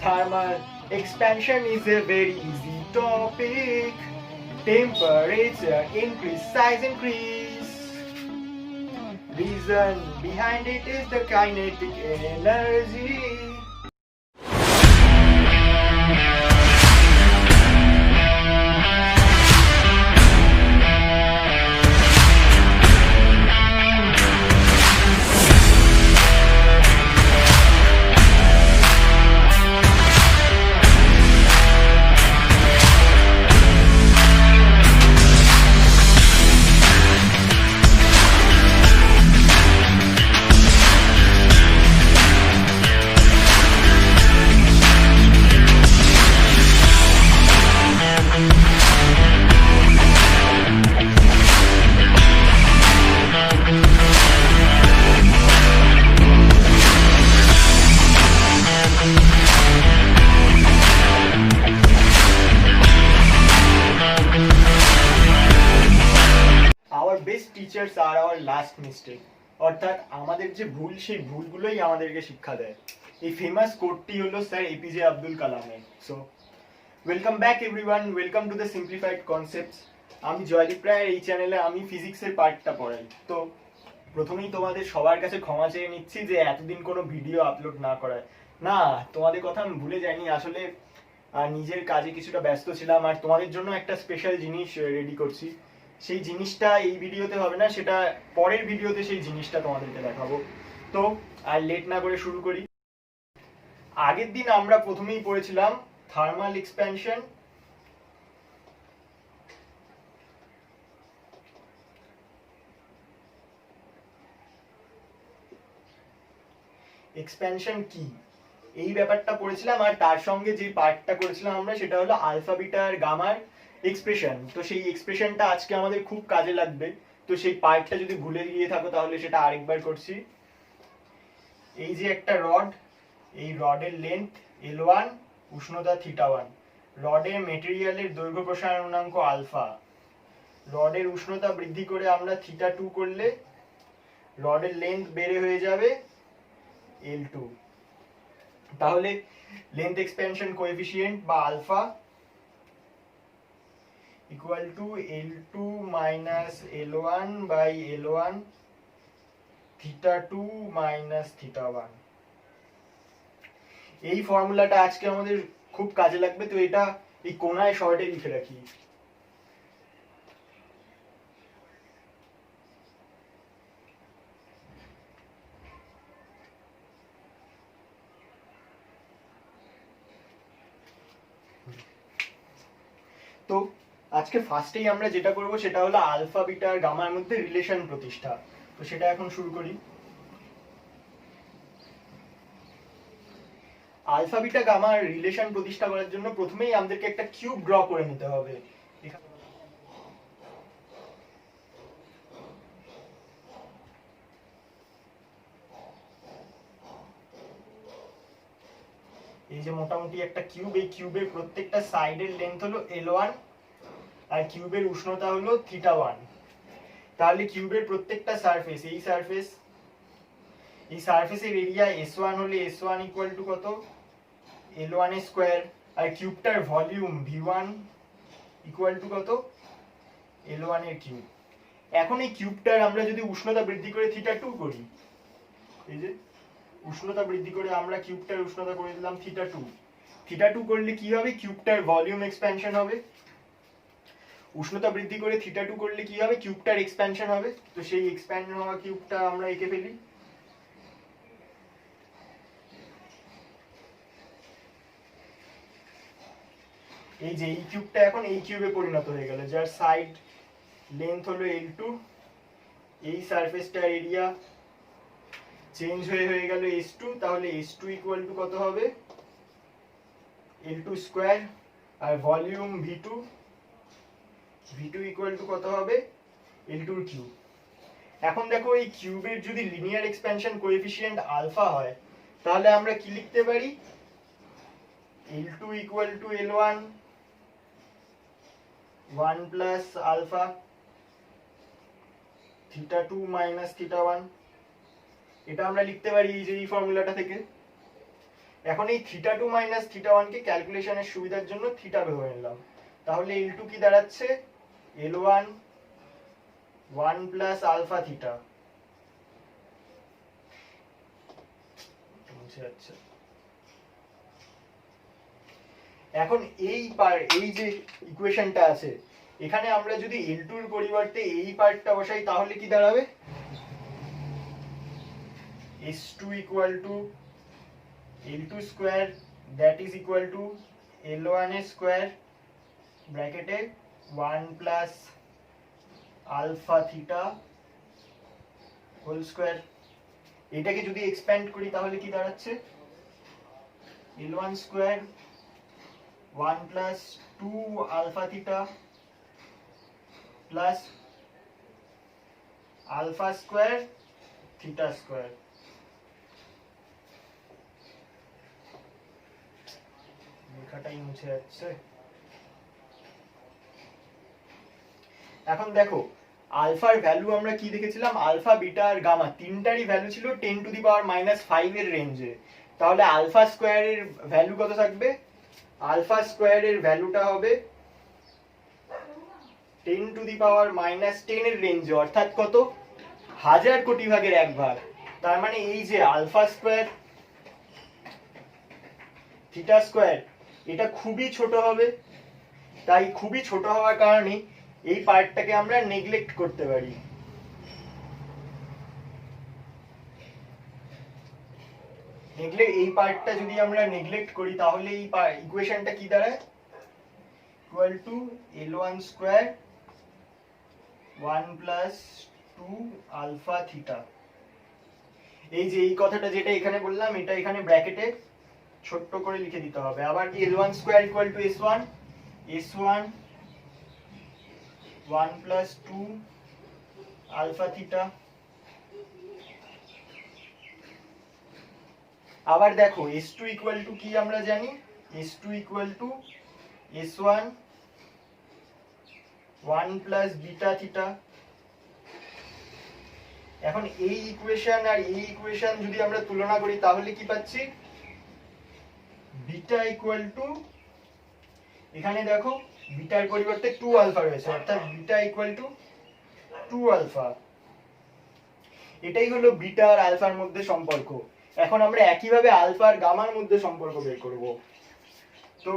Thermal expansion is a very easy topic. Temperature increase, size increase. Reason behind it is the kinetic energy. Our best teachers are our last mistake. অর্থাৎ আমাদের যে ভুল সেই ভুলগুলোই আমাদেরকে শিক্ষা দেয়। এই ফেমাস কোটটি হলো স্যার এপিজে আব্দুল কালামের। So welcome back everyone, welcome to the simplified concepts. আমি জয়দীপ রায়, এই চ্যানেলে আমি ফিজিক্সের পার্টটা পড়াই। তো প্রথমেই তোমাদের সবার কাছে ক্ষমা চেয়ে নিচ্ছি যে এতদিন কোনো ভিডিও আপলোড না করায়। না, তোমাদের কথা আমি ভুলে যাইনি, আসলে নিজের কাজে কিছুটা ব্যস্ত ছিলাম আর তোমাদের জন্য একটা স্পেশাল জিনিস রেডি করছি। সেই জিনিসটা এই ভিডিওতে হবে না, সেটা পরের ভিডিওতে সেই জিনিসটা তোমাদেরকে দেখাবো। তো আর লেট না করে শুরু করি। আগের দিন আমরা প্রথমেই পড়েছিলাম থার্মাল এক্সপ্যানশন। এক্সপ্যানশন কি এই ব্যাপারটা পড়েছিলাম, আর তার সঙ্গে যে পার্টটা করেছিলাম আমরা সেটা হলো আলফা বিটা আর গামার এক্সপ্রেশন। তো সেই এক্সপ্রেশনটা আজকে আমাদের খুব কাজে লাগবে। তো সেই পার্টটা যদি ভুলে গিয়ে থাকো তাহলে সেটা আরেকবার করছি। এই যে একটা রড, এই রডের লেন্থ L1, উষ্ণতা θ1, রডের মেটেরিয়ালের দৈর্ঘ্য প্রসারণাঙ্ক আলফা, রডের উষ্ণতা বৃদ্ধি করে আমরা θ2 করলে রডের লেন্থ বেড়ে হয়ে যাবে L2। তাহলে লেন্থ এক্সপেনশন কোএফিসিয়েন্ট বা alpha equal to L2 minus L1 by L1 θ2 minus θ1। এই ফর্মুলাটা আজকে আমাদের খুব কাজে লাগবে। তো এটা এই কোণায় শর্টে লিখে রাখি। তো আজকে ফার্স্টেই আমরা যেটা করব সেটা হলো আলফা বিটা আর গামার মধ্যে রিলেশন প্রতিষ্ঠা। তো সেটা এখন শুরু করি। আলফা বিটা গামার রিলেশন প্রতিষ্ঠা করার জন্য প্রথমেই আমাদেরকে একটা কিউব ড্র করে নিতে হবে। এই যে মোটামুটি একটা কিউব, এই কিউবের প্রত্যেকটা সাইডের লেন্থ হলো L1 আর কিউবের উষ্ণতা হলো θ1। তাহলে কিউবের প্রত্যেকটা সারফেস, এই সারফেস, এই সারফেসের এরিয়া S1 হলে S1 ইকুয়াল টু কত L1 এর স্কয়ার, আর কিউবটার ভলিউম V1 ইকুয়াল টু কত L1 এর কিউব। এখন এই কিউবটার আমরা যদি উষ্ণতা বৃদ্ধি করে θ2 করি, এই যে উষ্ণতা বৃদ্ধি করে আমরা কিউবটার উষ্ণতা করে দিলাম θ2। θ2 করলে কি হবে? কিউবটার ভলিউম এক্সপ্যানশন হবে। উষ্ণতা বৃদ্ধি করে θ2 করলে কি হবে? কিউবটার এক্সপ্যানশন হবে। তো সেই এক্সপ্যান্ড হওয়া কিউবটা আমরা এঁকে ফেলি। এই যে এই কিউবটা এখন এই কিউবে পরিণত হয়ে গেল, যার সাইড লেন্থ হলো L2, এই সারফেসটার এরিয়া চেঞ্জ হয়ে গেল S2। তাহলে S2 ইকুয়াল টু কত হবে L2 স্কয়ার, আর ভলিউম V2 ইকুয়াল টু কত হবে L2 এর কিউব। এখন দেখো এই কিউবের যদি লিনিয়ার এক্সপ্যানশন কোএফিসিয়েন্ট আলফা হয় তাহলে আমরা কি লিখতে পারি? L2 equal to L1 1 plus alpha θ2 minus θ1। এটা আমরা লিখতে পারি এই যে এই ফর্মুলাটা থেকে। এখন এই θ2 মাইনাস θ1 কে ক্যালকুলেশনের সুবিধার জন্য থিটা ধরে নিলাম। তাহলে L2 কি দাঁড়াচ্ছে, L1 1 প্লাস আলফা থিটা। এখন এই যে ইকুয়েশনটা আছে, এখানে আমরা যদি L2 এর পরিবর্তে এই পার্টটা বসাই তাহলে কি দাঁড়াবে, S2 equal to L2 square that is equal to L1 square ব্র্যাকেটে 1 plus alpha theta whole square. এটাকে যদি এক্সপ্যান্ড করি তাহলে কি দাঁড়াচ্ছে, L1 square 1 plus 2 alpha theta plus alpha square theta square। লেখাটাই মুছে যাচ্ছে। এখন দেখো আলফার ভ্যালু আমরা কি দেখেছিলাম, আলফা বিটা আর গামা তিনটারই ভ্যালু ছিল 10 টু দি পাওয়ার -5 এর রেঞ্জে। তাহলে আলফা স্কয়ারের ভ্যালু কত থাকবে, আলফা স্কয়ারের ভ্যালুটা হবে 10 টু দি পাওয়ার -10 এর রেঞ্জে, অর্থাৎ কত, 1000 কোটি ভাগের 1 ভাগ। তার মানে এই যে আলফা স্কয়ার থিটা স্কয়ার এটা খুবই ছোট হবে। তাই খুবই ছোট হওয়ার কারণে এই পার্টটাকে আমরা নেগলেক্ট করতে পারি। এই পার্টটা যদি আমরা নেগলেক্ট করি তাহলে এই ইকুয়েশনটা কি দাঁড়ায়, equal to L1 square 1 plus 2 alpha theta. এই যে এই কথাটা যেটা এখানে বললাম এটা এখানে ব্র্যাকেটে ছোট্ট করে লিখে দিতে হবে। আবার কি L1 square equal to S1 1 plus 2 alpha theta. আবার দেখো S2 ইকুয়াল টু কি আমরা জানি, S2 equal to S1 1 plus beta theta. এখন এই ইকুয়েশন আর এই ইকুয়েশন যদি আমরা তুলনা করি তাহলে কি পাচ্ছি, বিটা ইকুয়াল টু, এখানে দেখো বিটার পরিবর্তে 2 আলফা রয়েছে, অর্থাৎ বিটা ইকুয়াল টু 2 আলফা। এটাই হলো বিটা আর আলফার মধ্যে সম্পর্ক। এখন আমরা একইভাবে আলফা আর গামার মধ্যে সম্পর্ক বের করব। তো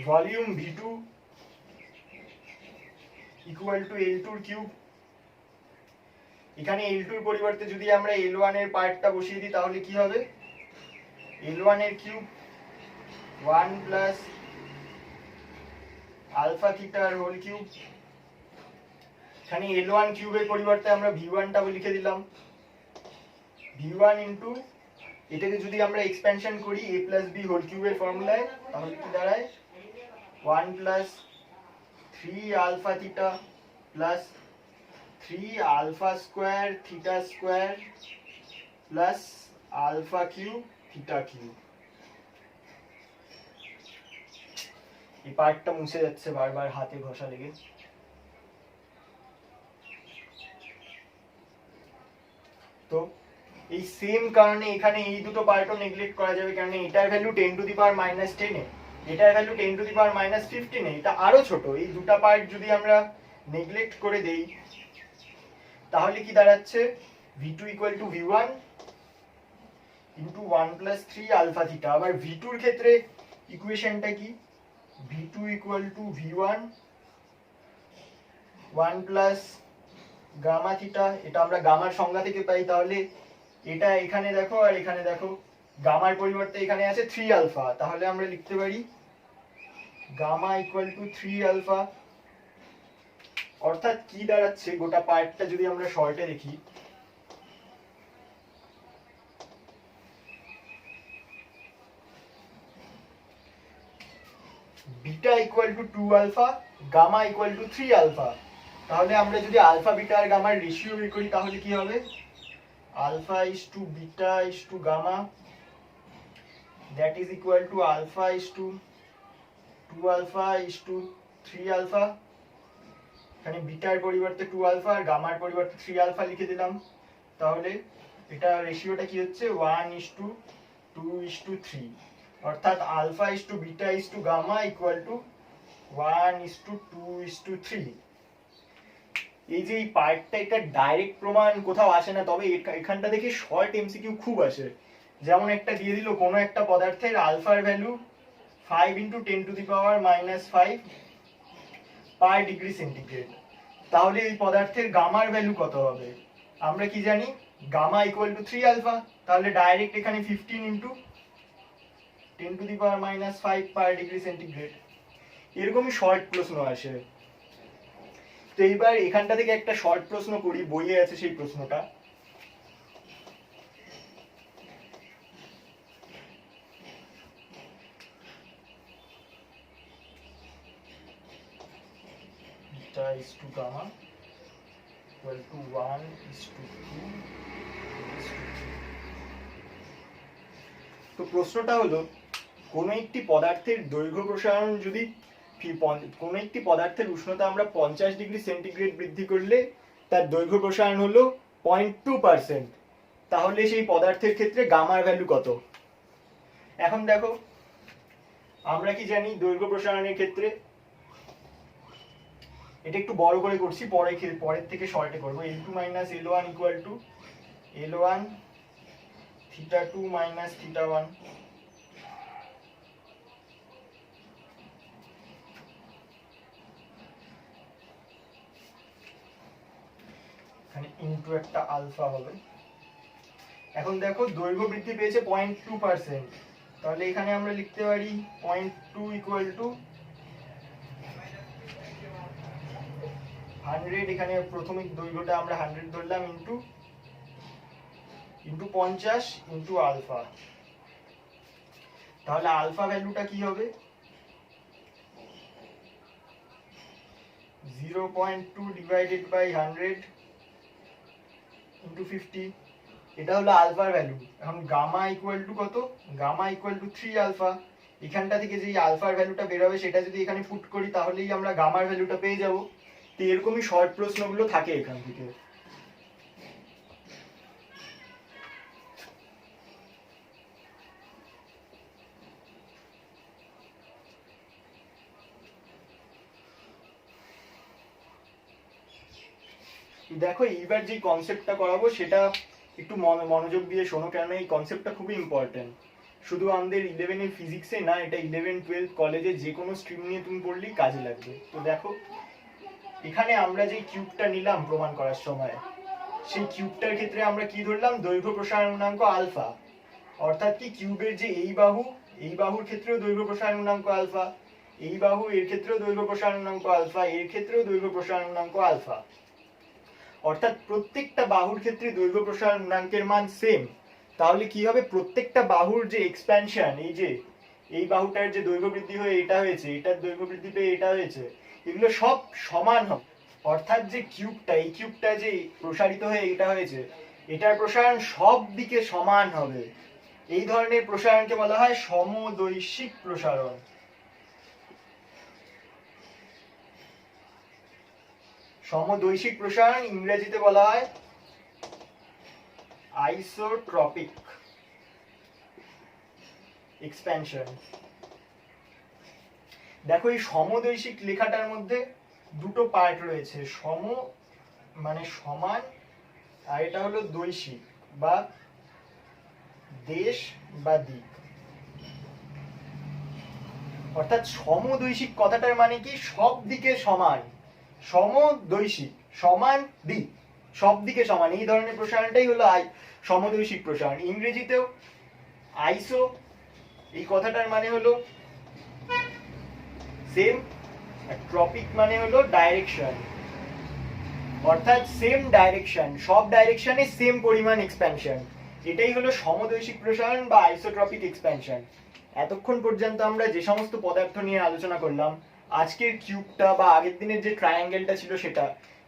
volume V2 equal to L2 এর কিউব। এখানে L2 এর পরিবর্তে যদি আমরা L1 এর পার্টটা বসিয়ে দিই তাহলে কি হবে, L1 এর cube 1 plus alpha theta whole cube. এখানে L1 কিউবের পরিবর্তে আমরা V1 টা লিখে দিলাম, V1 ইনটু এটাকে যদি আমরা এক্সপ্যানশন করি a প্লাস b হোল কিউবের ফর্মুলায় তাহলে কি দাঁড়ায় 1 plus 3 alpha theta plus 3 alpha square theta square plus alpha cube theta cube. এই পার্টটা মুছে যাচ্ছে বারবার হাতে ঘষা লেগে। তো এই সেম কারণে এখানে এই দুটো পার্টও নেগলেক্ট করা যাবে, কারণ এটার ভ্যালু 10 টু দি পাওয়ার -10 এ, এটার ভ্যালু 10 টু দি পাওয়ার -15 এ, এটা আরো ছোট। এই দুটো পার্ট যদি আমরা নেগলেক্ট করে দেই তাহলে কি দাঁড়াচ্ছে, V2 equal to V1 into 1 plus 3 alpha theta. আবার V2 এর ক্ষেত্রে ইকুয়েশনটা কি, V2 equal to V1 1 plus gamma theta. এটা আমরা গামার সংজ্ঞা থেকে পাই। তাহলে এটা এখানে দেখো আর এখানে দেখো, গামার পরিবর্তে এখানে আছে 3 আলফা, তাহলে আমরা লিখতে পারি গামা ইকুয়াল টু 3 আলফা। অর্থাৎ কি দাঁড়াচ্ছে, গোটা পার্টটা যদি আমরা শর্টে দেখি, beta equal to 2 alpha, gamma equal to 3 alpha. তাহলে আমরা যদি আলফা বিটা আর গামার রেশিও বের করি তাহলে কি হবে, alpha is to beta is to gamma that is equal to alpha is to 2 alpha is to 3 alpha. এখানে বিটার পরিবর্তে 2 আলফা আর গামার পরিবর্তে 3 আলফা লিখে দিলাম। তাহলে এটা রেশিওটা কি হচ্ছে 1:2:3, অর্থাৎ α:β:γ ইকুয়াল টু 1:2:3। এই যে এই পার্টটা, এটা ডাইরেক্ট প্রমাণ কোথাও আসে না, তবে এখানটা দেখে শর্ট এমসিকিউ খুব আসে। যেমন একটা দিয়ে দিল কোনো একটা পদার্থের আলফার ভ্যালু 5 × 10⁻⁻5 পার ডিগ্রি সেন্টিগ্রেড, তাহলে এই পদার্থের গামার ভ্যালু কত হবে? আমরা কি জানি গামা ইকুয়াল টু 3 আলফা, তাহলে ডাইরেক্ট এখানে 15 × 10⁻⁻5 পার ডিগ্রি সেন্টিগ্রেড। এরকমই শর্ট প্রশ্ন আসে। তো এইবার এখানটা থেকে একটা শর্ট প্রশ্ন করি, বইয়ে আছে সেই প্রশ্নটা। beta is to gamma equal to 1:2:3। তো প্রশ্নটা হলো কোন একটি পদার্থের দৈর্ঘ্য প্রসারণ যদি কোন একটি পদার্থের উষ্ণতা আমরা 50 ডিগ্রি সেন্টিগ্রেড বৃদ্ধি করলে তার দৈর্ঘ্য প্রসারণ হলো 0.2%, তাহলে সেই পদার্থের ক্ষেত্রে গামার ভ্যালু কত? এখন দেখো আমরা কি জানি দৈর্ঘ্য প্রসারণের ক্ষেত্রে, এটা একটু বড় করে করছি, পরের থেকে শর্টে করব। L2 - L1 equal to L1 θ2 - θ1। এখানে ইনটু একটা আলফা হবে। এখন দেখো দৈর্ঘ্য বৃদ্ধি পেয়েছে 0.2%, তাহলে এখানে আমরা লিখতে পারি 0.2 ইকুয়াল টু 100, এখানে প্রথমিক দৈর্ঘ্যটা আমরা 100 ধরলাম, ইনটু 50 ইনটু আলফা। তাহলে আলফা ভ্যালুটা কি হবে? 0.2 ডিভাইডেড বাই 100 ইনটু 50, এটা হলো আলফার ভ্যালু। এখন গামা ইকুয়াল টু কত? Gamma equal to 3 alpha. এখানটা থেকে যে আলফার ভ্যালুটা বের হবে সেটা যদি এখানে পুট করি তাহলেই আমরা গামার ভ্যালুটা পেয়ে যাব। তো এরকমই শর্ট প্রশ্নগুলো থাকে এখান থেকে। দেখো এইবার যে কনসেপ্টটা করাবো সেটা একটু মনোযোগ দিয়ে শোনো, কেননা এই কনসেপ্টটা খুবই ইম্পর্টেন্ট। শুধু আমাদের 11 এর ফিজিক্সে না, এটা 11, 12 কলেজে যে কোনো স্ট্রিম নিয়ে তুমি পড়লেই কাজে লাগবে। তো দেখো এখানে আমরা যে কিউবটা নিলাম প্রমাণ করার সময়, সেই কিউবটার ক্ষেত্রে আমরা কি ধরলাম? দৈর্ঘ্য প্রসারণ গুণাঙ্ক আলফা, অর্থাৎ কি কিউবের যে এই বাহুর ক্ষেত্রেও দৈর্ঘ্য প্রসারণ গুণাঙ্ক আলফা, এই বাহু এর ক্ষেত্রেও দৈর্ঘ্য প্রসারণ গুণাঙ্ক আলফা, এর ক্ষেত্রেও দৈর্ঘ্য প্রসারণ গুণাঙ্ক আলফা, অর্থাৎ প্রত্যেকটা বাহুর ক্ষেত্রে দৈর্ঘ্য প্রসারণ গুণাঙ্কের মান সেম। তাহলে কি হবে? প্রত্যেকটা বাহুর যে এক্সপ্যানশন, এই যে এই বাহুটার যে দৈর্ঘ্য বৃদ্ধি হয়ে এটা হয়েছে, এটার দৈর্ঘ্য বৃদ্ধি পেয়ে এটা হয়েছে, এগুলো সব সমান হবে। অর্থাৎ যে কিউবটা, এই কিউবটা যে প্রসারিত হয়ে এটা হয়েছে, এটার প্রসারণ সব দিকে সমান হবে। এই ধরনের প্রসারণকে বলা হয় সমদৈশিক প্রসারণ। সমদৈশিক প্রসারণ ইংরেজিতে বলা হয় আইসোট্রপিক এক্সপ্যানশন। দেখো এই সমদৈশিক লেখাটার মধ্যে দুটো পার্ট রয়েছে, সম মানে সমান, আর এটা হলো দৈশিক বা দেশ বা দিক। অর্থাৎ সমদৈশিক কথাটার মানে কি? সব দিকে সমান। সমদৈশিক সমান দিক, সব দিকে সমান, এই ধরনের প্রসারণটাই হলো সমদৈশিক প্রসারণ। ইংরেজিতেও আইসো এই কথাটার মানে হলো সেম, আর ট্রপিক মানে হলো ডাইরেকশন, অর্থাৎ সেম ডাইরেকশন, সব ডাইরেকশনে সেম পরিমাণ এক্সপ্যানশন, এটাই হলো সমদৈশিক প্রসারণ বা আইসোট্রপিক এক্সপ্যানশন। এতক্ষণ পর্যন্ত আমরা যে সমস্ত পদার্থ নিয়ে আলোচনা করলাম, আজকের কিউবটা বা আগের দিনের যে ট্রায়াঙ্গেলটা ছিল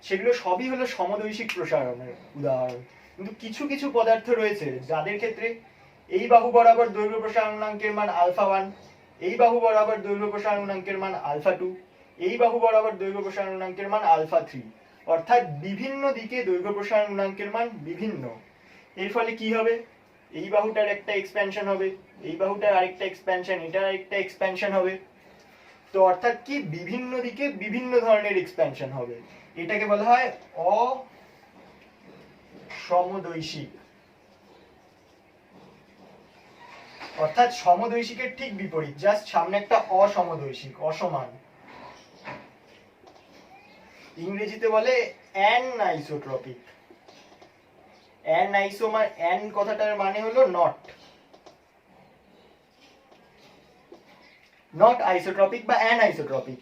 সেগুলো সবই হলো সমদৈশিক প্রসারণের উদাহরণ। কিন্তু কিছু কিছু পদার্থ রয়েছে যাদের ক্ষেত্রে এই বাহু বরাবর দৈর্ঘ্য প্রসারণ গুণাঙ্কের মান α1, এই বাহু বরাবর দৈর্ঘ্য প্রসারণ গুণাঙ্কের মান α2, এই বাহু বরাবর দৈর্ঘ্য প্রসারণ গুণাঙ্কের মান α3। অর্থাৎ বিভিন্ন দিকে দৈর্ঘ্য প্রসারণ গুণাঙ্কের মান বিভিন্ন। এর ফলে কি হবে, এই বাহুটার একটা এক্সপ্যানশন হবে, এই বাহুটার আরেকটা এক্সপ্যানশন, এটার আরেকটা এক্সপ্যানশন হবে। তো অর্থাৎ কি বিভিন্ন দিকে বিভিন্ন ধরনের এক্সপ্যানশন হবে। এটাকে বলা হয় অসমদৈশিক। অর্থাৎ সমদৈশিকের ঠিক বিপরীত, জাস্ট সামনে একটা অসমদৈশিক, অসমান। ইংরেজিতে বলে অ্যানআইসোট্রপিক। অ্যান কথাটার মানে হলো নট আইসোট্রপিক বা অ্যানআইসোট্রপিক।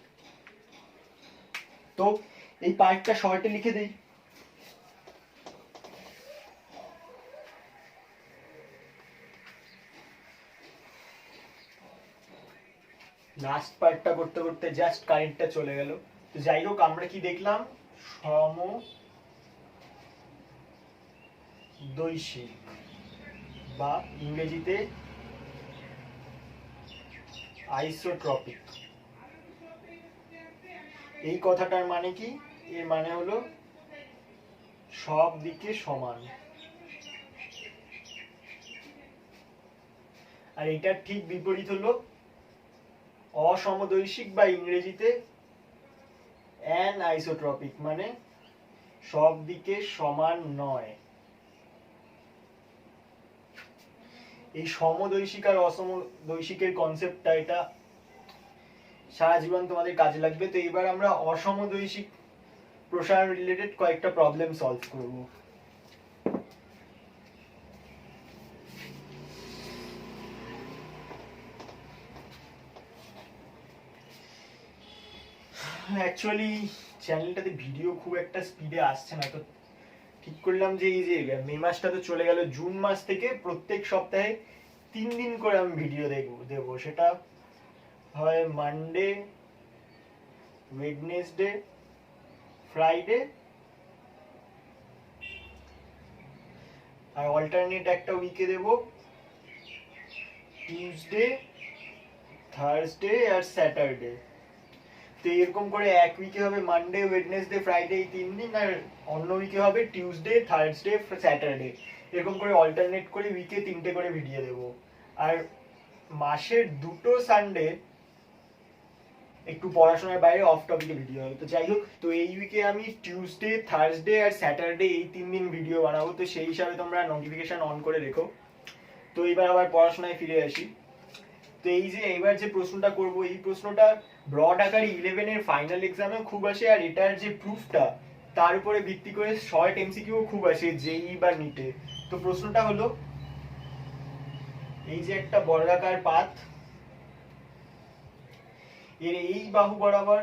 তো এই পার্টটা শর্টে লিখে দেই। লাস্ট পার্টটা করতে করতে জাস্ট কারেন্টটা চলে গেল। তো যাই হোক, আমরা কি দেখলাম, সমদৈশিক বা ইংরেজিতে আইসোট্রপিক। এই কথাটার মানে কি, এর মানে হলো সব দিকে সমান। আর এটার ঠিক বিপরীত হলো অসমদৈশিক বা ইংরেজিতে অ্যানআইসোট্রপিক, মানে সব দিকে সমান নয়। এই সমদৈশিক আর অসমদৈশিকের কনসেপ্টটা, এটা সারা জীবন তোমাদের কাজে লাগবে। তো এবার আমরা অসমদৈশিক প্রসারণ রিলেটেড কয়েকটা প্রবলেম সলভ করব। অ্যাকচুয়ালি চ্যানেলটাতে ভিডিও খুব একটা স্পিডে আসছে না, তো ঠিক করলাম যে এই যে মে মাসটা তো চলে গেল, জুন মাস থেকে প্রত্যেক সপ্তাহে 3 দিন করে আমি ভিডিও দেব। সেটা হয় মানডে, ওয়েডনেসডে, ফ্রাইডে, আর অল্টারনেট একটা উইকে দেব টিউসডে, থার্সডে আর স্যাটারডে। তো এরকম করে এক উইকে হবে মানডে, ওয়েডনেসডে, ফ্রাইডে, এই 3 দিন, আর অন্য উইকে হবে টিউসডে, থার্সডে, স্যাটারডে। এরকম করে অল্টারনেট করে উইকে 3টে করে ভিডিও দেব। আর মাসের 2টো সানডে একটু পড়াশোনার বাইরে অফ টপিকে ভিডিও হবে। তো যাই হোক, তো এই উইকে আমি টিউসডে, থার্সডে আর স্যাটারডে এই 3 দিন ভিডিও বানাবো। তো সেই হিসাবে তোমরা নোটিফিকেশন অন করে রেখো। তো এবার আবার পড়াশোনায় ফিরে আসি। তো এই যে এবার যে প্রশ্নটা করব, এই প্রশ্নটা ব্রড আকারে 11 এর ফাইনাল এক্সামেও খুব আসে, আর এটার যে প্রুফটা তার উপরে ভিত্তি করে শর্ট এমসিকিউ খুব আসে জেই বা নিটে। তো প্রশ্নটা হলো, এই যে একটা বর্গাকার পাত, এর এই বাহু বরাবর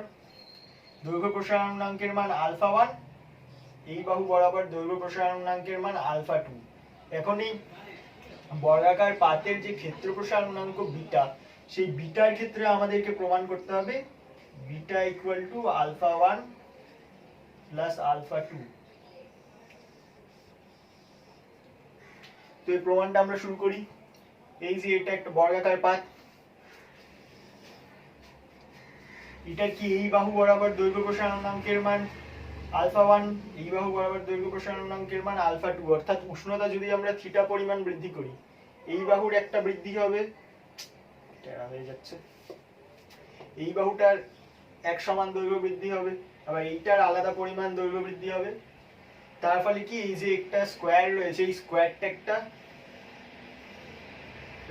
দৈর্ঘ্য প্রসারণ গুণাঙ্কের মান α1, এই বাহু বরাবর দৈর্ঘ্য প্রসারণ গুণাঙ্কের মান α2। এখন এই বর্গাকার পাতের যে ক্ষেত্র প্রসারণ গুণাঙ্ক বিটা, সেই বিটার ক্ষেত্রে আমাদেরকে প্রমাণ করতে হবে বিটা ইকুয়াল টু α1 প্লাস α2। তো এই প্রমাণটা আমরা শুরু করি। এই যে এটা একটা বর্গাকার পাত, এটা কি এই বাহু বরাবর দৈর্ঘ্য প্রসারণ গুণাঙ্কের মান α1, এই বাহু বরাবর দৈর্ঘ্য প্রসারণ গুণাঙ্কের মান α2। অর্থাৎ উষ্ণতা যদি আমরা থিটা পরিমাণ বৃদ্ধি করি, এই বাহুর একটা বৃদ্ধি হবে, এটা হয়ে যাচ্ছে, এই বাহুটার এক সমান দৈর্ঘ্য বৃদ্ধি হবে, আবার এইটার আলাদা পরিমাণ দৈর্ঘ্য বৃদ্ধি হবে। তার ফলে কি, এই যে একটা স্কোয়ার রয়েছে, এই স্কোয়ারটা একটা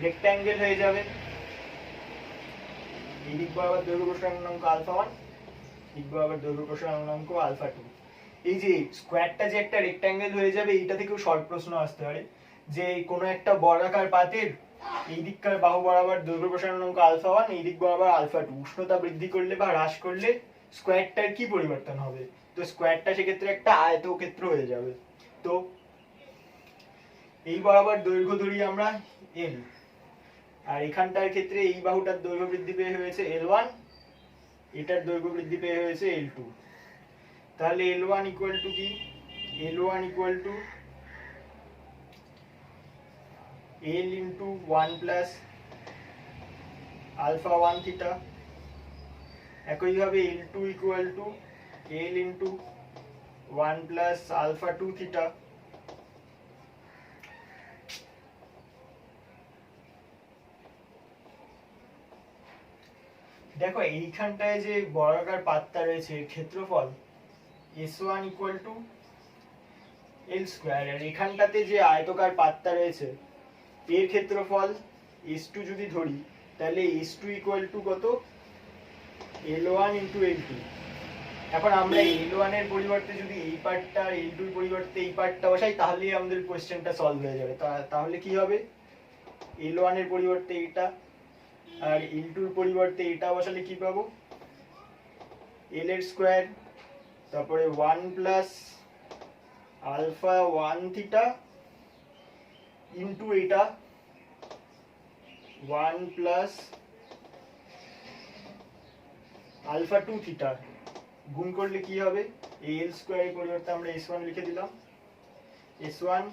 রেক্ট্যাঙ্গেল হয়ে যাবে। এই দিক বরাবর দৈর্ঘ্য প্রসারণ গুণাঙ্ক α1, দিক বরাবর দৈর্ঘ্য প্রসারণ গুণাঙ্ক α2। এই যে স্কোয়ারটা যে একটা রেক্ট্যাঙ্গেল হয়ে যাবে, এইটা থেকেও শর্ট প্রশ্ন আসতে পারে যে কোনো একটা বর্গাকার পাতের এই দিককার বাহু বরাবর দৈর্ঘ্য প্রসারণ গুণাঙ্ক α1, এই দিক বরাবর α2, উষ্ণতা বৃদ্ধি করলে বা হ্রাস করলে স্কোয়ারটার কি পরিবর্তন হবে? তো স্কোয়ারটা সেক্ষেত্রে একটা আয়তক্ষেত্র হয়ে যাবে। তো এই বরাবর দৈর্ঘ্য ধরি আমরা l, আর এখানটার ক্ষেত্রে এই বাহুটার দৈর্ঘ্য বৃদ্ধি পেয়ে হয়েছে l1, এটার দৈর্ঘ্য বৃদ্ধি পেয়ে হয়েছে l2। তাহলে l1 ইকুয়াল টু কি, l1 equal to l into 1 plus α1 theta. একইভাবে l2 equal to l into 1 plus alpha 2 theta. দেখো এইখানটায় যে বর্গাকার পাতটা রয়েছে এর ক্ষেত্রফল S1 equal to L square, আর এখানটাতে যে আয়তকার পাতটা রয়েছে এর ক্ষেত্রফল S2 যদি ধরি তাহলে S2 ইকুয়াল টু কত, L1 ইন্টু L2। এখন আমরা L1 এর পরিবর্তে যদি এই পার্টটা আর L2 এর পরিবর্তে এই পার্টটা বসাই তাহলেই আমাদের কোশ্চেনটা সলভ হয়ে যাবে। তাহলে কি হবে, L1 এর পরিবর্তে এটা আর L2 এর পরিবর্তে এটা বসালে কি পাবো, L এর স্কয়ার, তারপরে 1 প্লাস আলফা 1 থিটা ইন্টু এটা 1 প্লাস আলফা 2 থিটা গুণ করলে কি হবে, এই L স্কয়ারের পরিবর্তে আমরা S1 লিখে দিলাম, S1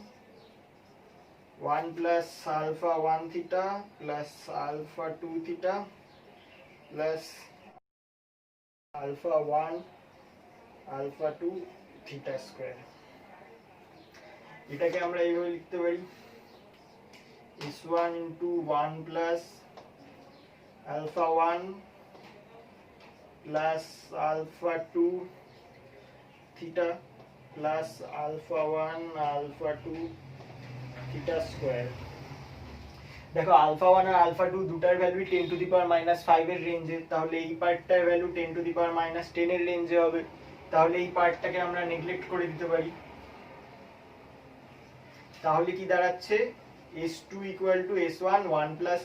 1 plus alpha 1 theta plus alpha 2 theta plus alpha 1 alpha 2 theta square. এটাকে আমরা এইভাবে লিখতে পারি, S1 into 1 plus alpha 1 plus alpha 2 theta plus alpha 1 alpha 2 theta square. দেখো আলফা 1 আর আলফা 2 দুটার ভ্যালু 10 টু দি পাওয়ার -5 এর রেঞ্জে, তাহলে এই পার্টটার ভ্যালু 10 টু দি পাওয়ার -10 এর রেঞ্জে হবে, তাহলে এই পার্টটাকে আমরা নেগলেক্ট করে দিতে পারি। তাহলে কি দাঁড়াচ্ছে, S2 equal to S1 1 plus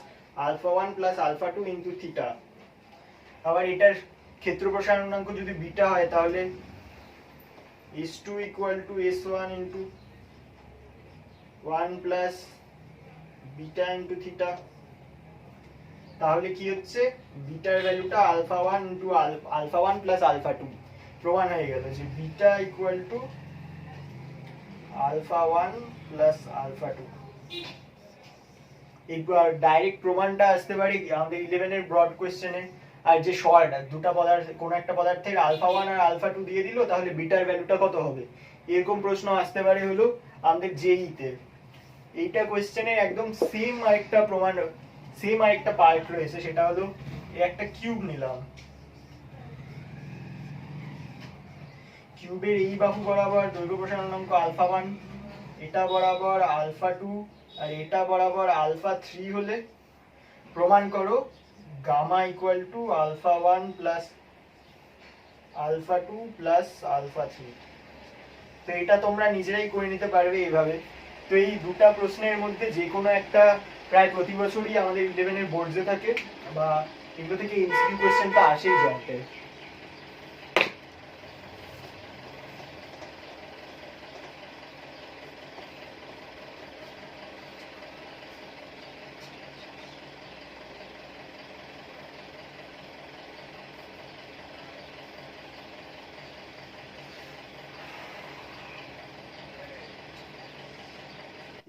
alpha 1 plus alpha 2 into theta. আবার এটার ক্ষেত্র প্রসারণাঙ্ক যদি বিটা হয় তাহলে S2 equal to S1 into 1 plus beta into theta. তাহলে কি হচ্ছে, বিটার ভ্যালুটা alpha 1 into alpha 1 plus alpha 2। প্রমাণ হয়ে গেল যে beta equal to alpha 1 plus alpha 2। এবার ডাইরেক্ট প্রমাণটা আসতে পারে আমাদের 11 এর ব্রড কোশ্চেনে, আর যে শর্ট দুটো পদার্থ কোন একটা পদার্থের আলফা 1 আর আলফা 2 দিয়ে দিল তাহলে বিটার ভ্যালুটা কত হবে, এরকম প্রশ্ন আসতে পারে হলো আমাদের জেইতে। এইটা কোশ্চেনের একদম সেম আরেকটা প্রমাণ, সেম আরেকটা পার্ট রয়েছে, সেটা হলো একটা কিউব নিলাম, কিউবের এই বাহু বরাবর দৈর্ঘ্য প্রসারণাঙ্ক আলফা 1, এটা বরাবর আলফা 2 আর এটা বরাবর আলফা 3 হলে প্রমাণ করো gamma equal to alpha 1 plus alpha 2 plus alpha 3। তো এটা তোমরা নিজেরাই করে নিতে পারবে এইভাবে। তো এই দুটো প্রশ্নের মধ্যে যে কোনো একটা প্রায় প্রতি বছরই আমাদের 11 এর বোর্ডে থাকে, বা এগুলো থেকে এমসিকিউ কোশ্চেনটা আসেই জয়েন্টে।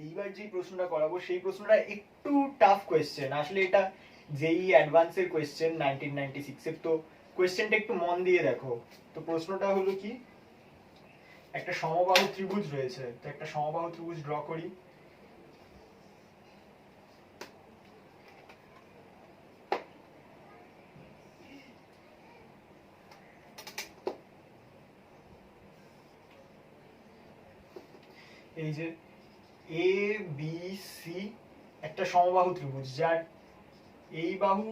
এইবার যে প্রশ্নটা করাবো সেই প্রশ্নটা একটু টাফ কোয়েশ্চেন, আসলে এটা যেই অ্যাডভান্সের কোয়েশ্চেন 1996 এর। তো কোয়েশ্চেনটা একটু মন দিয়ে দেখো। তো প্রশ্নটা হলো কি, একটা সমবাহু ত্রিভুজ রয়েছে, তো একটা সমবাহু ত্রিভুজ ড্র করি। এই যে এ বি সি একটা সমবাহু ত্রিভুজ, যার এই বাহু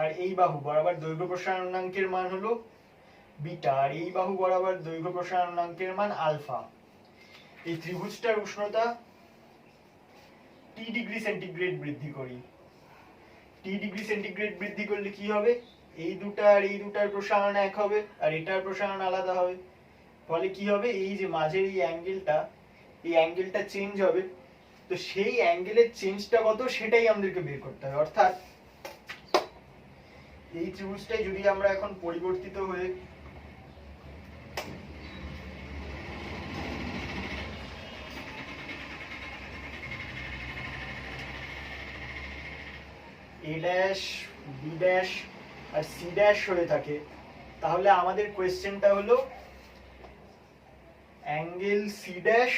আর এই বাহু বরাবর দৈর্ঘ্য প্রসারণাঙ্কের মান হলো বিটা, আর এই বাহু বরাবর দৈর্ঘ্য প্রসারণাঙ্কের মান আলফা। এই ত্রিভুজটার উষ্ণতা টি ডিগ্রি সেন্টিগ্রেড বৃদ্ধি করি। টি ডিগ্রি সেন্টিগ্রেড বৃদ্ধি করলে কি হবে, এই দুটা আর এই দুটার প্রসারণ এক হবে আর এটার প্রসারণ আলাদা হবে। ফলে কি হবে, এই যে মাঝের এই অ্যাঙ্গেলটা চেঞ্জ হবে। তো সেই অ্যাঙ্গেলের চেঞ্জটা কত সেটাই আমাদেরকে বের করতে হবে। অর্থাৎ এই ত্রিভুজটাই যদি আমরা এখন পরিবর্তিত হয়ে এ ড্যাশ বি ড্যাশ আর সি ড্যাশ হয়ে থাকে, তাহলে আমাদের কোয়েশ্চেনটা হলো angle C dash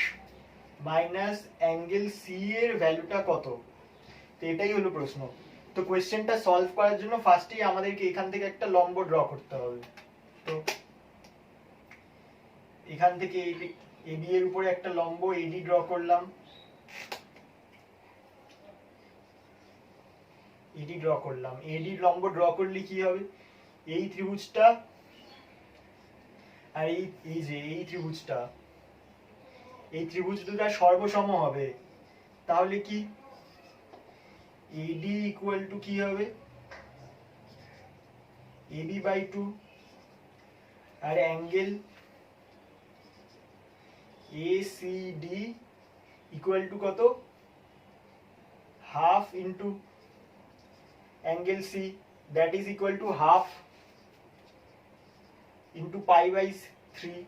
minus angle C এর ভ্যালুটা কত, তো এটাই হলো প্রশ্ন। তো কোয়েশ্চেনটা সলভ করার জন্য ফার্স্টেই আমাদেরকে এখান থেকে একটা লম্ব ড্র করতে হবে। তো এখান থেকে এডি এর উপরে একটা লম্ব এডি ড্র করলাম, এডি লম্ব ড্র করলে কি হবে, এই ত্রিভুজটা আর এই যে এই ত্রিভুজটা, এই ত্রিভুজ দুটো সর্বসম হবে। তাহলে কি এডি ইকুয়াল টু কি হবে, এবি বাই 2, আর অ্যাঙ্গেল এসিডি ইকুয়াল টু কত, half into angle C, that is equal to half into pi by 3।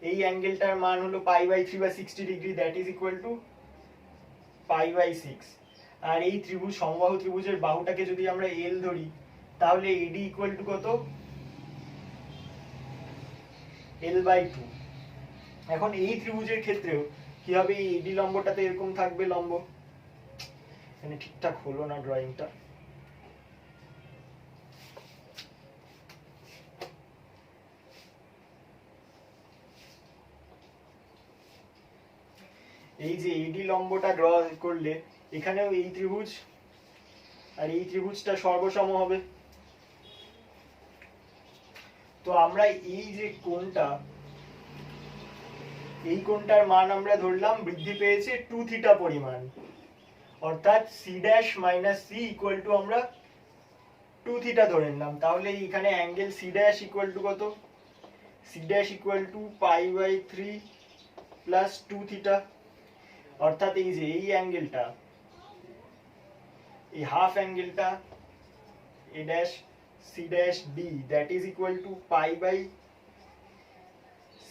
এই অ্যাঙ্গেলটার মান হলো পাই বাই 3 বা 60 degree, that is equal to pi by 6। আর এই ত্রিভুজ সমবাহু ত্রিভুজের বাহুটাকে যদি আমরা এল ধরি, তাহলে এডি ইকুয়াল টু কত, এল বাই 2। এখন এই ত্রিভুজের ক্ষেত্রেও কি হবে, এই এডি লম্বটাতে এরকম থাকবে লম্ব, এখানে ঠিকঠাক হলো না ড্রয়িংটা। এই যে এডি লম্বটা ড্র করলে এখানেও এই ত্রিভুজ আর এই ত্রিভুজটা সর্বসম হবে। তো আমরা এই যে কোণটা, এই কোণটার মান আমরা ধরলাম বৃদ্ধি পেয়েছে 2 থিটা পরিমাণ, অর্থাৎ C dash minus C equal to আমরা 2 থিটা ধরে নিলাম। তাহলে এখানে angle C dash equal to কত, C dash equal to pi by 3 plus 2 theta, অর্থাৎ এই যে এই অ্যাঙ্গেলটা, এই হাফ অ্যাঙ্গেলটা A dash C dash D, that is equal to pi by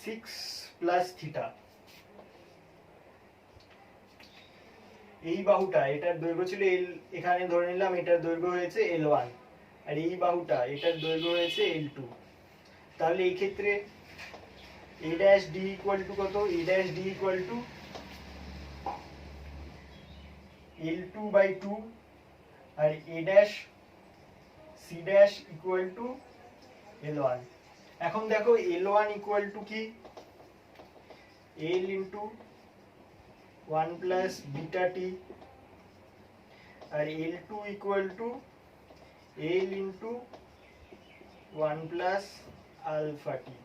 6 plus theta. এই বাহুটা, এটার দৈর্ঘ্য ছিল এল, এখানে ধরে নিলাম এটার দৈর্ঘ্য হয়েছে L1, আর এই বাহুটা এটার দৈর্ঘ্য হয়েছে L2। তাহলে এই ক্ষেত্রে A dash D equal to কত, A dash D equal to L2 by 2, আর A dash C dash equal to L1। এখন দেখো L1 ইকুয়াল টু কি, L into 1 plus beta T, আর L2 equal to L into 1 plus alpha T.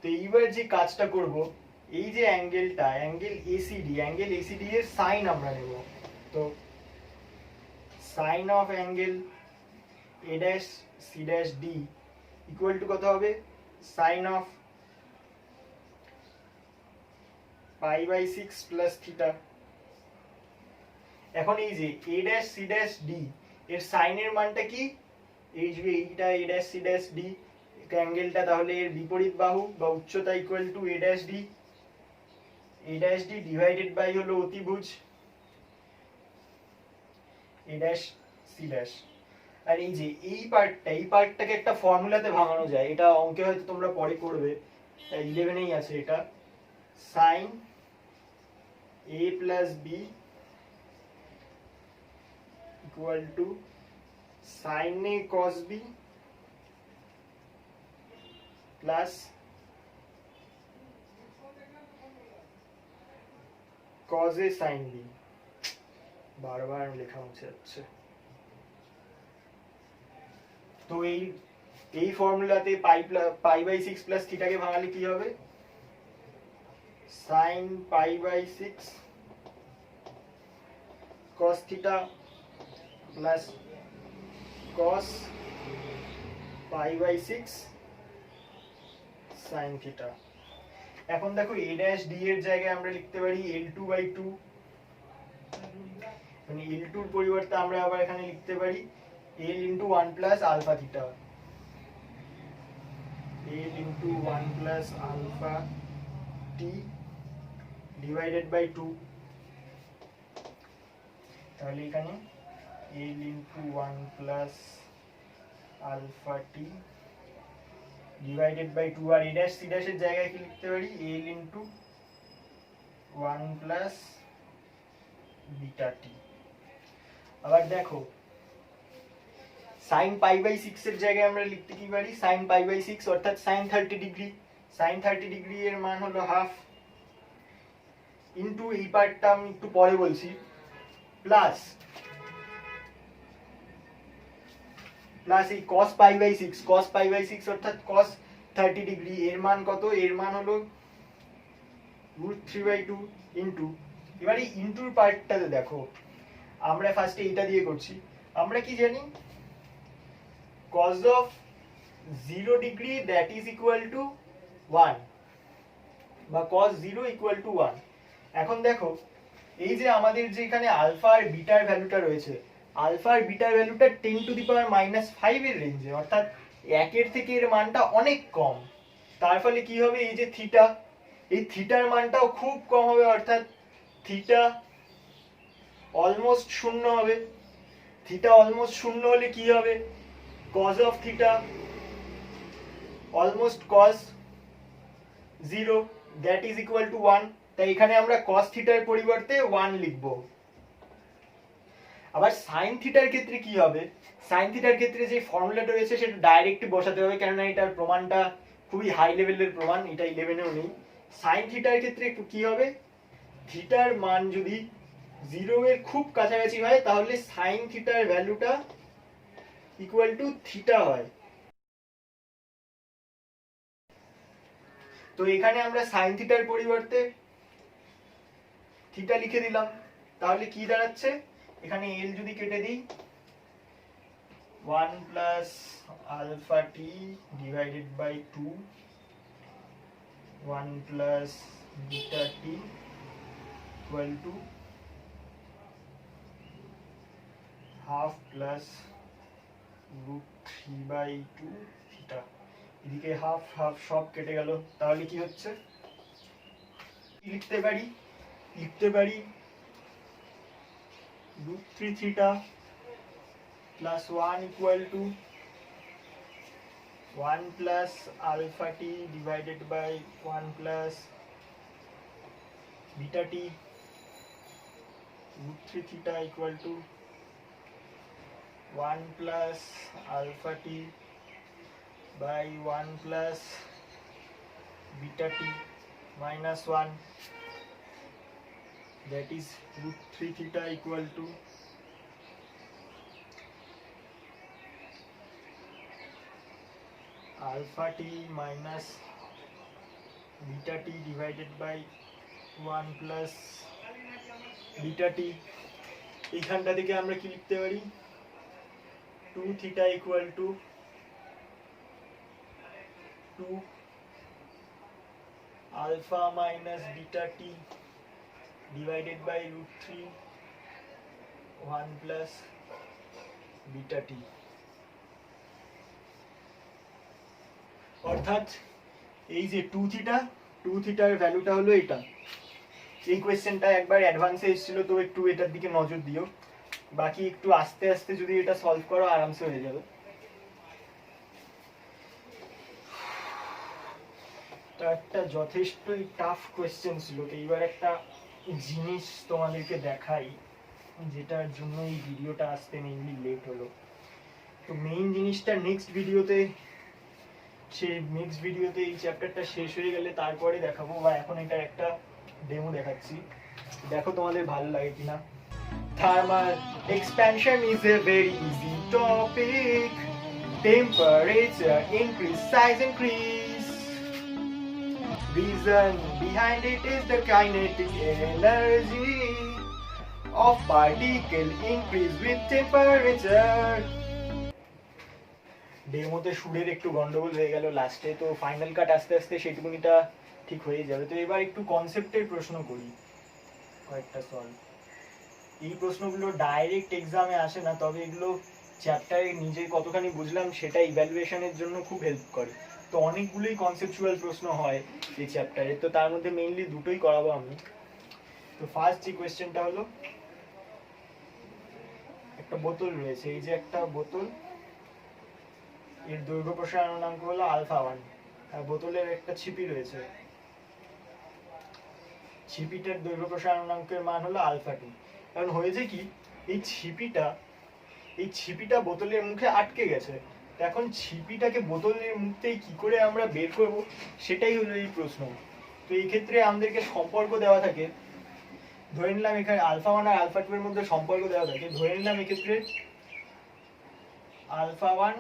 তো এইবার যে কাজটা করব, এই যে অ্যাঙ্গেলটা, অ্যাঙ্গেল এসিডি এর সাইন আমরা নেব। তো sine of angle A dash C dash D equal to কত হবে, sine of pi by 6 plus theta. এখন এই যে A dash C dash D এর সাইনের মানটা কি, এই যে এইটা A dash C dash D অ্যাঙ্গেলটা, তাহলে এর বিপরীত বাহু বা উচ্চতা equal to A dash D, A dash D divided by হলো অতিভুজ এ ড্যাশ সি ড্যাশ। আর এই যে এই পার্টটাকে একটা ফর্মুলাতে ভাঙানো যায়, এটা অঙ্কে হয়তো তোমরা পরে করবে, 11এই আছে এটা, sine a plus B equal to sine A cos B plus cos A sine B. বারবার লেখা মুছে যাচ্ছে। তো এই ফর্মুলাতে পাই বাই 6 প্লাস থিটাকে ভাঙালে কি হবে, sine pi by 6 cos theta plus cos pi by 6 sin theta. এখন দেখো a ড্যাশ d এর জায়গায় আমরা লিখতে পারি L2 বাই 2, মানে L2 এর পরিবর্তে আমরা আবার এখানে লিখতে পারি L into 1 plus alpha theta, L into 1 plus alpha t divided by 2। তাহলে এখানে L into 1 plus alpha t divided by 2, আর a ড্যাশ c ড্যাশের জায়গায় কি লিখতে পারি, l into 1 plus beta t. আবার দেখো sin পাই বাই 6 এর জায়গায় আমরা লিখতে কি পারি, sin পাই বাই 6 অর্থাৎ sin 30 ডিগ্রি। sin 30 ডিগ্রি এর মান হলো হাফ ইনটু, এই পার্টটা আমি একটু পরে বলছি, প্লাস এই cos pi by 6, cos pi by 6 অর্থাৎ cos 30 ডিগ্রি, এর মান কত, এর মান হলো √3/2 ইনটু, এবারে ইনটুর পার্টটাতে দেখো আমরা ফার্স্টে এটা দিয়ে করছি, আমরা কি জানি cos of 0 degree that is equal to 1 বা cos 0 ইকুয়াল টু 1। এখন দেখো এই যে আমাদের যে এখানে আলফা আর বিটার ভ্যালুটা রয়েছে, আলফা আর বিটার ভ্যালুটা 10⁻⁻5 এর রেঞ্জে, অর্থাৎ 1 এর থেকে এর মানটা অনেক কম। তার ফলে কি হবে, এই যে থিটা, এই থিটার মানটাও খুব কম হবে, অর্থাৎ থিটা অলমোস্ট শূন্য হবে। থিটা অলমোস্ট শূন্য হলে কি হবে, cos of theta almost cos 0 that is equal to 1। তাই এখানে আমরা cos থিটার পরিবর্তে 1 লিখব। আবার sin থিটার ক্ষেত্রে কি হবে, sin থিটার ক্ষেত্রে যে ফর্মুলাটা রয়েছে সেটা ডাইরেক্ট বসাতে হবে, কেননা এটার প্রমাণটা খুবই হাই লেভেলের প্রমাণ, এটা 11এও নেই। sin থিটার ক্ষেত্রে কি হবে, থিটার মান যদি 0 এর খুব কাছাকাছি হয় তাহলে sin থিটার ভ্যালুটা ইকুয়াল টু থিটা হয়। তো এখানে আমরা sin থিটার পরিবর্তে থিটা লিখে দিলাম, তাহলে কি দাঁড়াচ্ছে, এখানে l যদি কেটে দিই 1 plus alpha t divided by 2 1 plus beta t equal to half plus √3/2 theta. এদিকে হাফ হাফ সব কেটে গেল, তাহলে কি হচ্ছে, কি লিখতে পারি, √3 theta plus 1 equal to 1 plus alpha t divided by 1 plus beta t, √3 theta equal to 1 plus alpha t by 1 plus beta t minus 1, that is √3 theta equal to alpha t minus beta t divided by 1 plus beta t। এইখানটা থেকে আমরা কি লিখতে পারি, 2 theta equal to 2 alpha minus beta t divided by √3 1 plus beta t। অর্থাৎ এই যে 2 থিটার ভ্যালুটা হলো এটা। এই কোয়েশ্চেনটা একবার অ্যাডভান্সে এসেছিল, তো একটু এটার দিকে নজর দিও, বাকি একটু আস্তে আস্তে যদি এটা সলভ করো আরামসে হয়ে যাবে। একটা যথেষ্টই টাফ কোয়েশ্চেন ছিল। এইবার একটা জিনিস তোমাদেরকে দেখাই, যেটার জন্য এই ভিডিওটা আসতে মেইনলি লেট হলো। তো মেইন জিনিসটা নেক্সট ভিডিওতে এই চ্যাপ্টারটা শেষ হয়ে গেলে তারপরে দেখাবো, বা এখন এটার একটা ডেমো দেখাচ্ছি, দেখো তোমাদের ভালো লাগে কিনা। Thermal expansion is a very easy topic. Temperature increase, size increase. Reason behind it is the kinetic energy of particle increase with temperature. ডেমোতে সুরের একটু গন্ডগোল হয়ে গেল লাস্টে, তো ফাইনাল কাট আস্তে আস্তে সেটুকুনিটা ঠিক হয়ে যাবে। তো এবার একটু কনসেপ্টের প্রশ্ন করি কয়েকটা সলভ। এই প্রশ্নগুলো ডাইরেক্ট এক্সামে আসে না, তবে এগুলো চ্যাপ্টারে নিজে কতখানি বুঝলাম সেটা ইভ্যালুয়েশনের জন্য খুব হেল্প করে। তো অনেকগুলোই কনসেপচুয়াল প্রশ্ন হয় এই চ্যাপ্টারে, তো তার মধ্যে মেইনলি দুটোই করাবো আমি। তো ফার্স্ট যে কোয়েশ্চেনটা হলো, একটা বোতল রয়েছে, এই যে একটা বোতল, এর দৈর্ঘ্য প্রসারণাঙ্ক হলো আলফা 1। আর বোতলের একটা ছিপি রয়েছে, ছিপিটার দৈর্ঘ্য প্রসারণাঙ্কের মান হলো আলফা 2। কারণ হয়েছে কি, এই ছিপিটা বোতলের মুখে আটকে গেছে। এখন ছিপিটাকে বোতলের মুখ থেকে কি করে আমরা বের করব, সেটাই হলো এই প্রশ্ন। তো এই ক্ষেত্রে আমাদেরকে সম্পর্ক দেওয়া থাকে, ধরে নিলাম এখানে আলফা 1 আর আলফা 2 এর মধ্যে সম্পর্ক দেওয়া থাকে। ধরে নিলাম এক্ষেত্রে alpha 1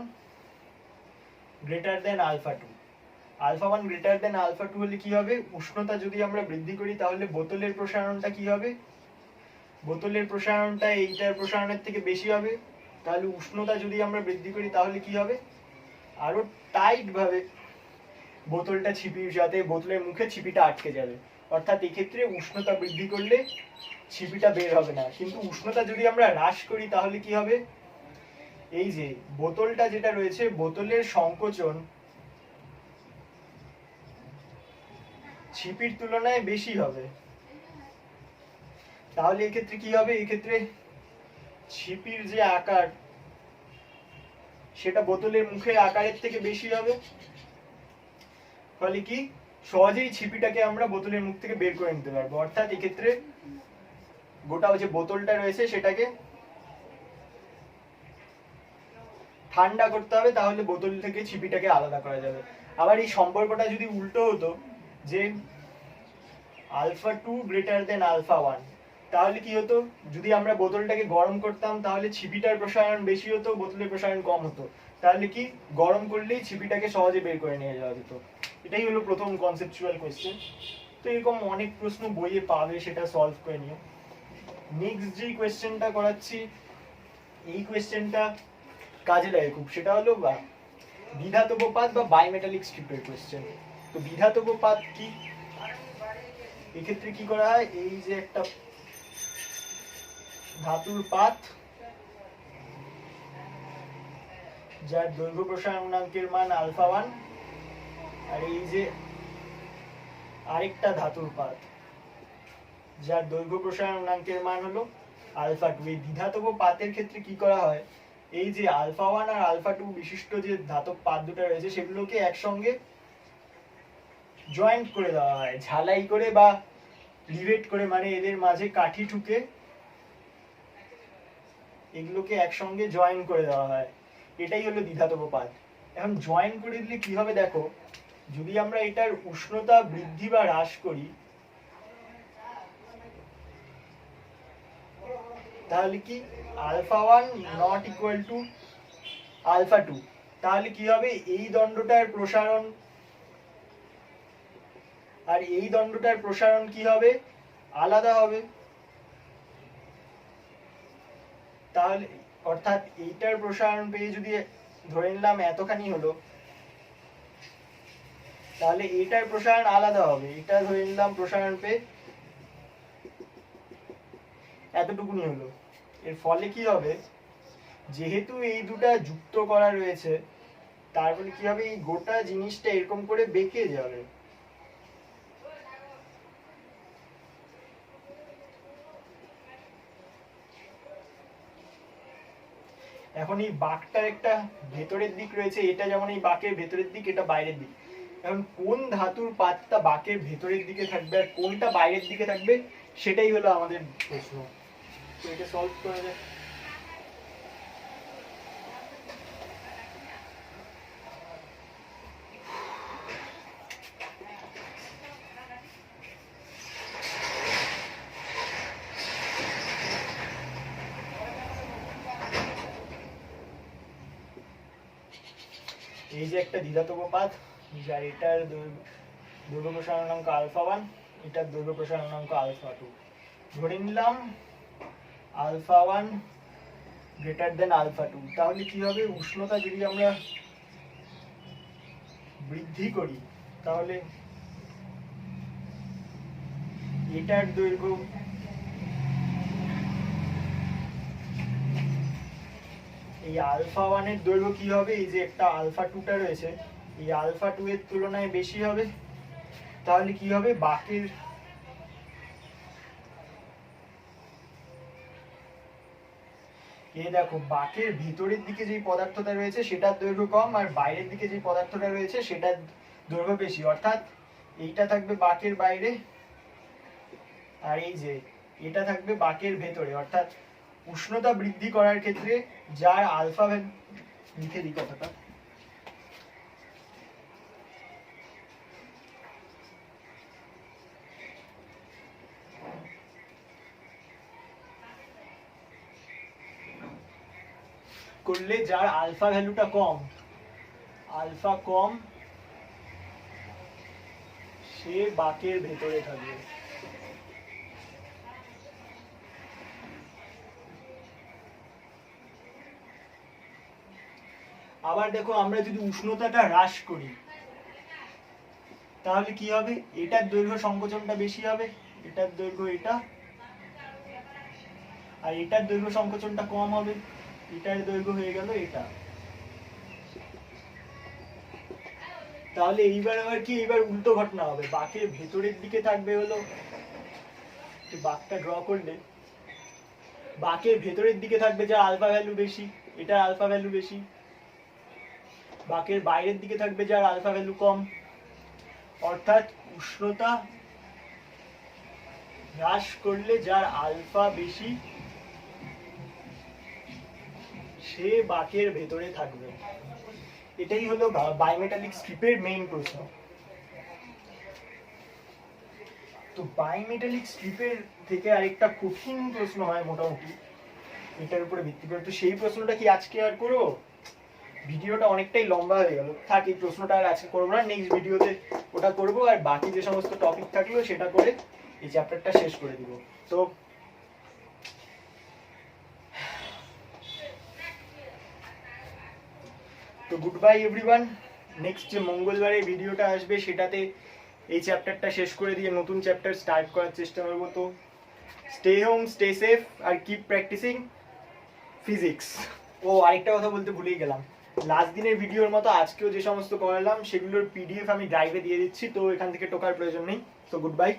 greater than alpha 2। Alpha 1 greater than alpha 2 হলে কি হবে, উষ্ণতা যদি আমরা বৃদ্ধি করি তাহলে বোতলের প্রসারণটা কি হবে, বোতলের প্রসারণটা এইটার প্রসারণের থেকে বেশি হবে। তাহলে উষ্ণতা যদি আমরা বৃদ্ধি করি তাহলে কি হবে, আরো টাইট ভাবে বোতলটা ছিপির সাথে বোতলের মুখে ছিপিটা আটকে যাবে। অর্থাৎ এক্ষেত্রে উষ্ণতা বৃদ্ধি করলে ছিপিটা বের হবে না, কিন্তু উষ্ণতা যদি আমরা হ্রাস করি তাহলে কি হবে, এই যে বোতলটা যেটা রয়েছে, বোতলের সংকোচন ছিপির তুলনায় বেশি হবে। তাহলে এক্ষেত্রে কি হবে, এক্ষেত্রে ছিপির যে আকার সেটা বোতলের মুখের আকারের থেকে বেশি হবে। ফলে কি, সহজেই ছিপিটাকে আমরা বোতলের মুখ থেকে বের করে নিতে পারবো। অর্থাৎ এক্ষেত্রে গোটা যে বোতলটা রয়েছে সেটাকে ঠান্ডা করতে হবে, তাহলে বোতল থেকে ছিপিটাকে আলাদা করা যাবে। আবার এই সম্পর্কটা যদি উল্টো হতো, যে আলফা 2 গ্রেটার দেন আলফা 1, তাহলে কি হতো, যদি আমরা বোতলটাকে গরম করতাম তাহলে ছিপিটার প্রসারণ বেশি হতো, বোতলের প্রসারণ কম হতো। তাহলে কি, গরম করলেই ছিপিটাকে সহজে বের করে নিয়ে যাওয়া যেত। এটাই হলো প্রথম কনসেপচুয়াল কোয়েশ্চেন। তো এরকম অনেক প্রশ্ন বইয়ে পাবে, সেটা সলভ করে নিও। নেক্সট যে কোয়েশ্চেনটা করাচ্ছি, এই কোয়েশ্চেনটা কাজে লাগে খুব, সেটা হলো দ্বিধাতব পাত বা বাইমেটালিক স্ট্রিপের কোয়েশ্চেন। তো দ্বিধাতব পাত কি, এক্ষেত্রে কি করা হয়, এই যে একটা ধাতুর পাত যার দৈর্ঘ্য প্রসারণাঙ্কের মান আলফা 1, আর এই যে আরেকটা ধাতুর পাত যার দৈর্ঘ্য প্রসারণাঙ্কের মান হলো আলফা 2। এই দ্বিধাতব পাতের ক্ষেত্রে কি করা হয়, এই যে আলফা 1 আর আলফা 2 বিশিষ্ট যে ধাতব পাত দুটো রয়েছে সেগুলোকে একসঙ্গে জয়েন্ট করে দেওয়া হয়, ঝালাই করে বা রিভেট করে, মানে এদের মাঝে কাঠি ঠুকে এগুলোকে একসঙ্গে জয়েন করে দেওয়া হয়। এটাই হলো দ্বিধাতব পাত। এখন জয়েন করে দিলে কি হবে দেখো, যদি আমরা এটার উষ্ণতা বৃদ্ধি বা হ্রাস করি তাহলে কি, alpha 1 not equal to alpha 2, তাহলে কি হবে, এই দণ্ডটার প্রসারণ আর এই দণ্ডটার প্রসারণ কি হবে, আলাদা হবে। তাহলে অর্থাৎ এইটার প্রসারণ পেয়ে যদি ধরে নিলাম এতখানি হলো, তাহলে এইটার প্রসারণ আলাদা হবে। এটা ধরে নিলাম প্রসারণ পেয়ে এতটুকুনি হলো। এর ফলে কি হবে, যেহেতু এই দুটা যুক্ত করা রয়েছে, তারপরে কি হবে, এই গোটা জিনিসটা এরকম করে বেঁকে যাবে। এখন এই বাঁকটার একটা ভেতরের দিক রয়েছে, এটা যেমন এই বাঁকের ভেতরের দিক, এটা বাইরের দিক। এখন কোন ধাতুর পাতটা বাঁকের ভেতরের দিকে থাকবে আর কোনটা বাইরের দিকে থাকবে, সেটাই হলো আমাদের প্রশ্ন। তো এটা সলভ করা যায়। এই যে একটা দ্বিধাতব পাত, যার এটার দৈর্ঘ্য প্রসারণাঙ্ক আলফা 1, এটার দৈর্ঘ্য প্রসারণাঙ্ক আলফা 2। ধরে নিলাম আলফা 1 গ্রেটার দেন আলফা 2, তাহলে কি হবে, উষ্ণতা যদি আমরা বৃদ্ধি করি তাহলে এটার দৈর্ঘ্য এই আলফা 1 এর দৈর্ঘ্য কি হবে, এই যে একটা আলফা 2টা রয়েছে, এই আলফা 2 এর তুলনায় বেশি হবে। তাহলে কি হবে, বাঁকের এই দেখো বাঁকের ভিতরের দিকে যে পদার্থটা রয়েছে সেটার দৈর্ঘ্য কম, আর বাইরের দিকে যে পদার্থটা রয়েছে সেটার দৈর্ঘ্য বেশি। অর্থাৎ এইটা থাকবে বাঁকের বাইরে, আর এই যে এটা থাকবে বাঁকের ভেতরে। অর্থাৎ উষ্ণতা বৃদ্ধি করার ক্ষেত্রে যার আলফা ভ্যালু, লিখে দিই কথাটা, করলে যার আলফা ভ্যালুটা কম, আলফা কম, সে বাঁকের ভেতরে থাকবে। আবার দেখো আমরা যদি উষ্ণতাটা হ্রাস করি তাহলে কি হবে, এটার দৈর্ঘ্য সংকোচনটা বেশি হবে, এটার দৈর্ঘ্য এটা, আর এটার দৈর্ঘ্য সংকোচনটা কম হবে, এটার দৈর্ঘ্য হয়ে গেল এটা। তাহলে এইবার আবার কি, এইবার উল্টো ঘটনা হবে, বাঁকের ভেতরের দিকে থাকবে হলো, বাঁকটা ড্র করলে বাঁকের ভেতরের দিকে থাকবে যা আলফা ভ্যালু বেশি, এটা আলফা ভ্যালু বেশি। বাঁকের বাইরের দিকে থাকবে যার আলফা ভ্যালু কম। অর্থাৎ উষ্ণতা হ্রাস করলে যার আলফা বেশি সে বাঁকের ভেতরে থাকবে। এটাই হলো বায়োমেটালিক স্ট্রিপের মেইন প্রশ্ন। তো বায়োমেটালিক স্ট্রিপের থেকে আরেকটা কঠিন প্রশ্ন হয় মোটামুটি এটার উপরে ভিত্তি করে। তো সেই প্রশ্নটা কি আজকে আর করবো? ভিডিওটা অনেকটাই লম্বা হয়ে গেল, থাক এই প্রশ্নটা আর আজকে করবো না, নেক্সট ভিডিওতে ওটা করবো। আর বাকি যে সমস্ত টপিক থাকলো সেটা করে এই চ্যাপ্টারটা শেষ করে দিব। তো গুড বাই এভরিওয়ান। নেক্সট যে মঙ্গলবারে ভিডিওটা আসবে সেটাতে এই চ্যাপ্টারটা শেষ করে দিয়ে নতুন চ্যাপ্টার স্টার্ট করার চেষ্টা করবো। তো স্টে হোম, স্টে সেফ, আর কিপ প্র্যাকটিসিং ফিজিক্স। ও আরেকটা কথা বলতে ভুলেই গেলাম, লাস্ট দিনের ভিডিওর মতো আজকেও যে সমস্ত করালাম সেগুলোর পিডিএফ আমি ড্রাইভে দিয়ে দিচ্ছি, তো এখান থেকে টোকার প্রয়োজন নেই। তো গুড বাই।